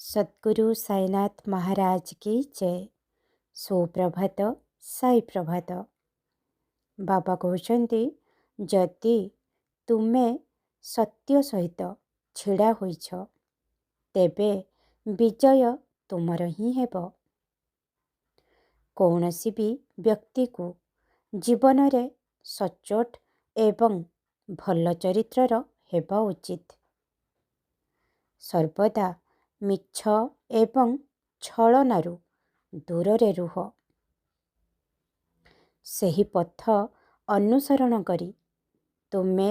सद्गुरु साईनाथ महाराज की जय। सुप्रभात, साई प्रभात। बाबा कहते जदि तुमे सत्य सहित छिड़ा होइछ तेबे विजय तुमर ही हेब। कौनसी भी व्यक्ति को जीवन रे सचोट एवं भल चरित्रर हेबा उचित। सर्वदा मिछ एवं छलनारू दूरे रुह। सही पथ अनुसरण करी तुमे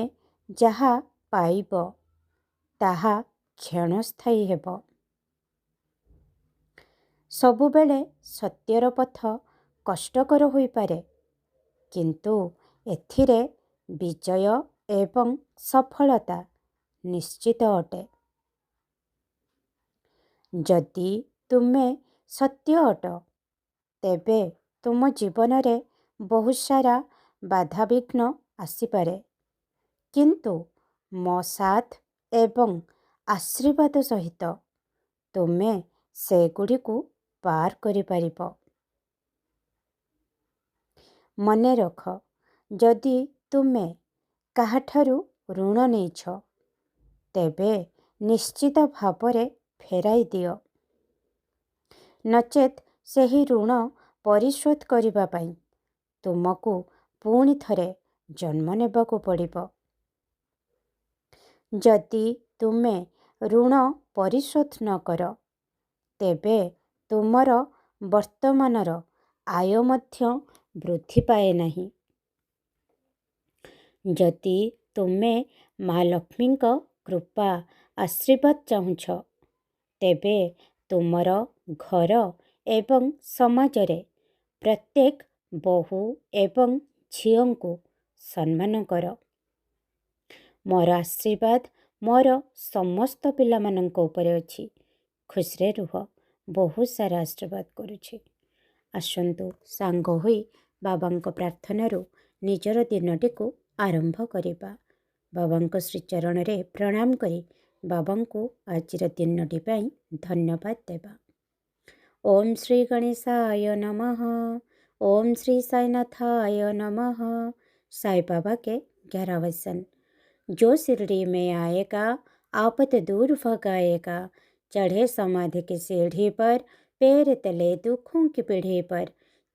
जहा पाइब ताहा क्षणस्थायी हेब। सबुबेले सत्यर पथ कष्टकर होई पारे, किंतु एथिरे विजय एवं सफलता निश्चित अटे। जदि तुमे सत्य अट तेबे तुम जीवन रे बहुत सारा बाधा विघ्न आसीपारे, किंतु मो साथ एवं आशीर्वाद सहित तुमे सेगुड़ी को पार करि पारिब। मने रख, जदि तुमे काहाठारू ऋण नेइछ तेबे निश्चित भावरे फेराई दियो, नचेत सेही ऋण परिशोध करिबा पाई तुमको पुणी थरे जन्म नेबाकू पड़िबो। जदि तुमे ऋण परिशोध न कर तेबे तुमर वर्तमानर आय मध्य वृद्धि पाए नहीं। जदि तुमे महालक्ष्मी कृपा आशीर्वाद चाहुछ तेबे तुमर घर एवं समाजरे प्रत्येक बहु एवं झियों को सम्मान कर। मोर आशीर्वाद मोर समस्त पिला मानक उपरे अछि। खुशरे रुह। बहुत सारा आशीर्वाद करुछि। आसंतु सांग होई बाबांक प्रार्थनारू निजर दिनटी को आरंभ करिबा। बाबांक श्रीचरण रे प्रणाम करी बाबांको आजिर दिनटी पाई धन्यवाद देबा। ओम श्री गणेशाय नमः। ओम श्री साईनाथाय नमः। साई बाबा के 11 वचन। जो शिरडी में आएगा आपत दूर भगाएगा। चढ़े समाधि की सीढ़ी पर, पैर तले दुखों की पीढ़ी पर।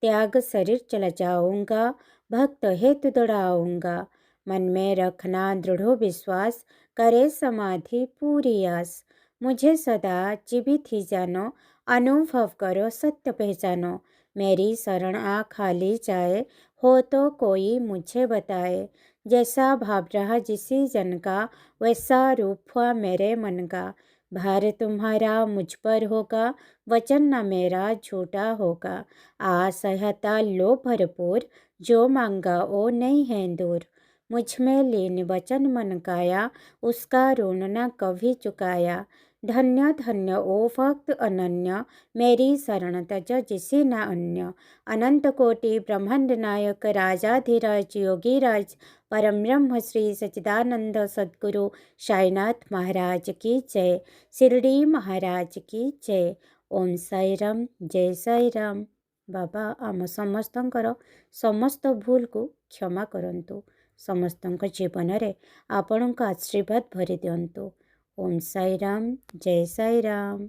त्याग शरीर चला जाऊंगा, भक्त हेतु दौड़ाऊंगा। मन में रखना दृढ़ विश्वास, करे समाधि पूरी आस। मुझे सदा जीवित ही जानो, अनुभव करो सत्य पहचानो। मेरी शरण आ खाली जाए, हो तो कोई मुझे बताए। जैसा भाव रहा जिसी जन का, वैसा रूप हुआ मेरे मन का। भार तुम्हारा मुझ पर होगा, वचन न मेरा झूठा होगा। असह्यता लो भरपूर, जो मांगा ओ नहीं है दूर। मुझ में लीन वचन मन काया, उसका ऋण न कभी चुकाया। धन्य धन्य ओ भक्त अनन्य, मेरी शरण तज जिसी न अन्य। अनंत कोटि ब्रह्मांड नायक, राजाधिराज योगी राज, परम ब्रह्म श्री सच्चिदानंद सद्गुरु साईनाथ महाराज की जय। शिरडी महाराज की जय। ओम साई राम, जय साई राम। बाबा आम समस्तंकर समस्त भूल को क्षमा करंतु। समस्तंक जीवन रे आपणक आशीर्वाद भरी दियंतु। ओम साई राम, जय साई राम।